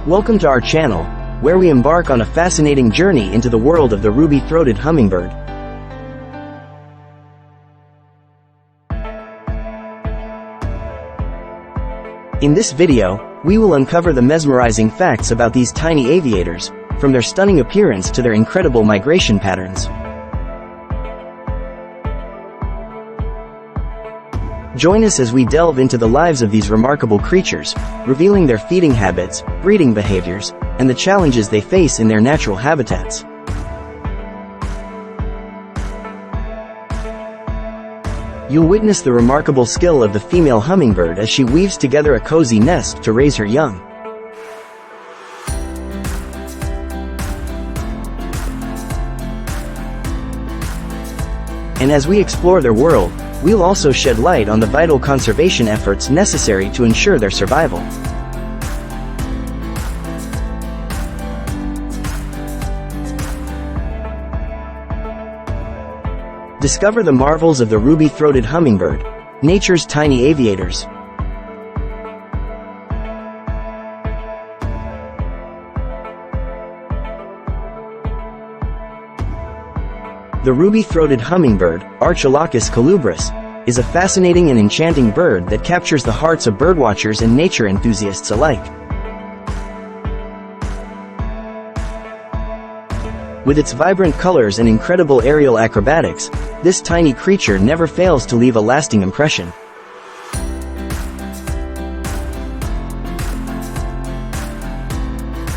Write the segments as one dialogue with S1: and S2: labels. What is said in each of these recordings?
S1: Welcome to our channel, where we embark on a fascinating journey into the world of the ruby-throated hummingbird. In this video, we will uncover the mesmerizing facts about these tiny aviators, from their stunning appearance to their incredible migration patterns. Join us as we delve into the lives of these remarkable creatures, revealing their feeding habits, breeding behaviors, and the challenges they face in their natural habitats. You'll witness the remarkable skill of the female hummingbird as she weaves together a cozy nest to raise her young. And as we explore their world, we'll also shed light on the vital conservation efforts necessary to ensure their survival. Discover the marvels of the ruby-throated hummingbird, nature's tiny aviators. The ruby-throated hummingbird, Archilochus colubris, is a fascinating and enchanting bird that captures the hearts of birdwatchers and nature enthusiasts alike. With its vibrant colors and incredible aerial acrobatics, this tiny creature never fails to leave a lasting impression.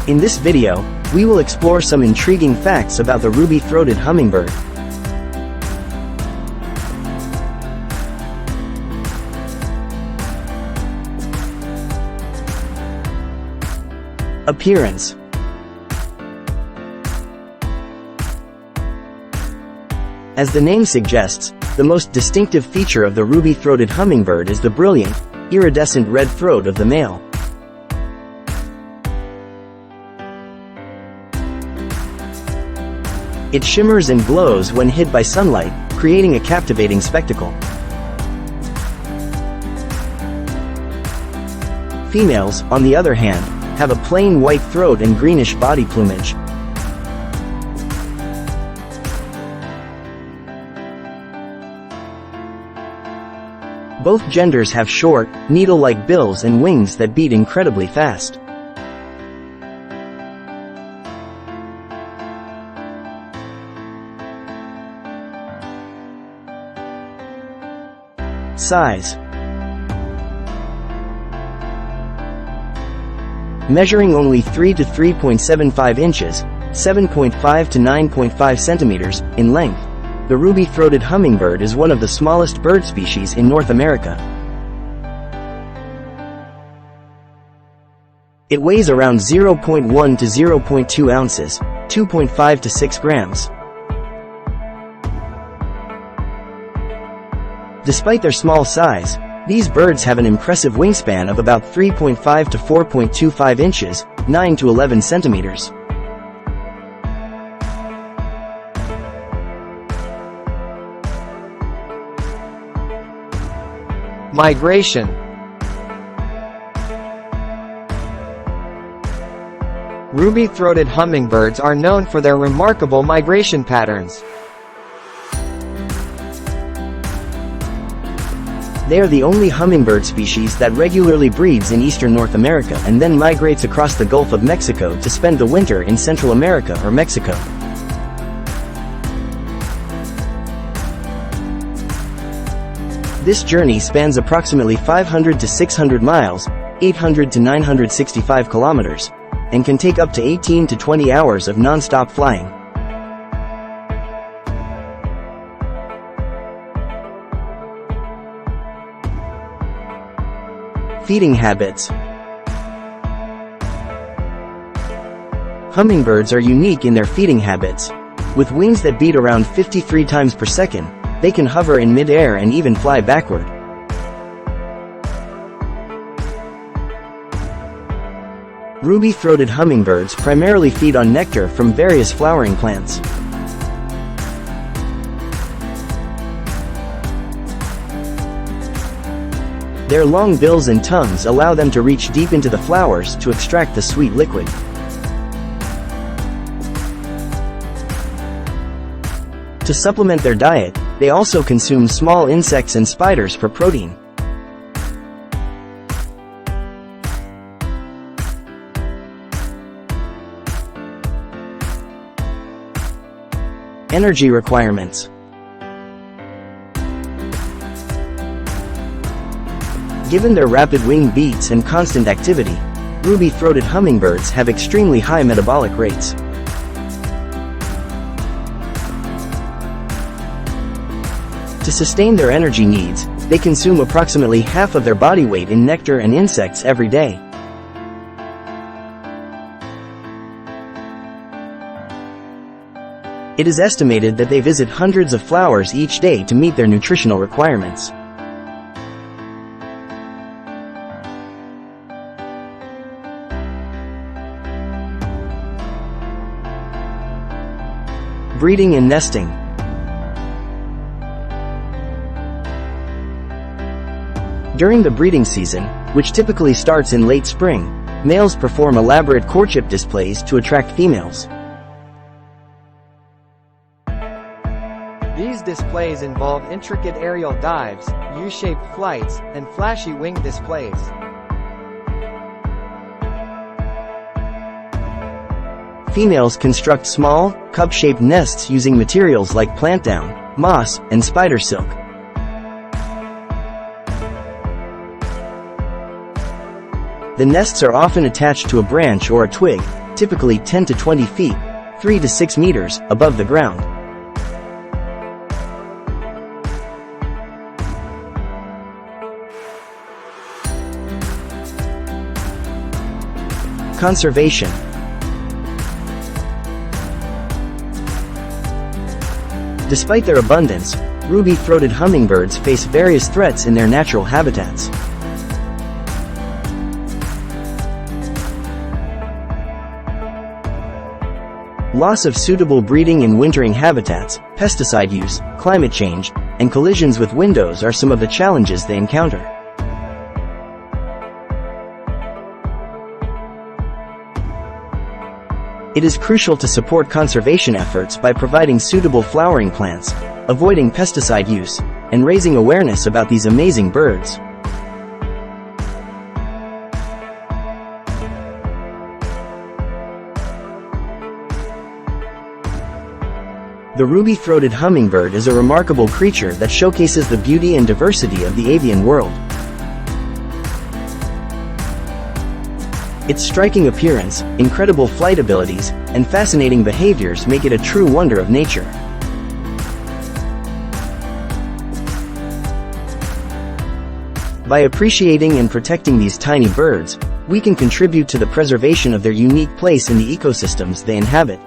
S1: In this video, we will explore some intriguing facts about the ruby-throated hummingbird. Appearance. As the name suggests, the most distinctive feature of the ruby-throated hummingbird is the brilliant, iridescent red throat of the male. It shimmers and glows when hid by sunlight, creating a captivating spectacle. Females, on the other hand, have a plain white throat and greenish body plumage. Both genders have short, needle-like bills and wings that beat incredibly fast. Size. Measuring only 3 to 3.75 inches, 7.5 to 9.5 centimeters, in length, the ruby-throated hummingbird is one of the smallest bird species in North America. It weighs around 0.1 to 0.2 ounces, 2.5 to 6 grams. Despite their small size, these birds have an impressive wingspan of about 3.5 to 4.25 inches, 9 to 11 centimeters.
S2: Migration. Ruby-throated hummingbirds are known for their remarkable migration patterns.
S1: They are the only hummingbird species that regularly breeds in eastern North America and then migrates across the Gulf of Mexico to spend the winter in Central America or Mexico. This journey spans approximately 500 to 600 miles, 800 to 965 kilometers, and can take up to 18 to 20 hours of non-stop flying. Feeding habits. Hummingbirds are unique in their feeding habits. With wings that beat around 53 times per second, they can hover in mid-air and even fly backward. Ruby-throated hummingbirds primarily feed on nectar from various flowering plants. Their long bills and tongues allow them to reach deep into the flowers to extract the sweet liquid. To supplement their diet, they also consume small insects and spiders for protein. Energy requirements. Given their rapid wing beats and constant activity, ruby-throated hummingbirds have extremely high metabolic rates. To sustain their energy needs, they consume approximately half of their body weight in nectar and insects every day. It is estimated that they visit hundreds of flowers each day to meet their nutritional requirements. Breeding and nesting. During the breeding season, which typically starts in late spring, males perform elaborate courtship displays to attract females.
S2: These displays involve intricate aerial dives, U-shaped flights, and flashy wing displays.
S1: Females construct small, cup-shaped nests using materials like plant down, moss, and spider silk. The nests are often attached to a branch or a twig, typically 10 to 20 feet, 3 to 6 meters, above the ground. Conservation. Despite their abundance, ruby-throated hummingbirds face various threats in their natural habitats. Loss of suitable breeding and wintering habitats, pesticide use, climate change, and collisions with windows are some of the challenges they encounter. It is crucial to support conservation efforts by providing suitable flowering plants, avoiding pesticide use, and raising awareness about these amazing birds. The ruby-throated hummingbird is a remarkable creature that showcases the beauty and diversity of the avian world. Its striking appearance, incredible flight abilities, and fascinating behaviors make it a true wonder of nature. By appreciating and protecting these tiny birds, we can contribute to the preservation of their unique place in the ecosystems they inhabit.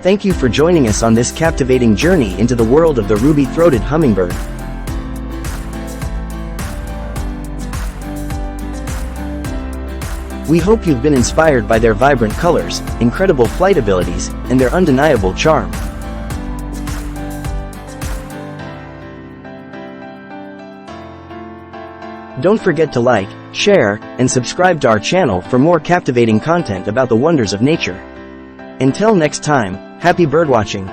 S1: Thank you for joining us on this captivating journey into the world of the ruby-throated hummingbird. We hope you've been inspired by their vibrant colors, incredible flight abilities, and their undeniable charm. Don't forget to like, share, and subscribe to our channel for more captivating content about the wonders of nature. Until next time, happy birdwatching!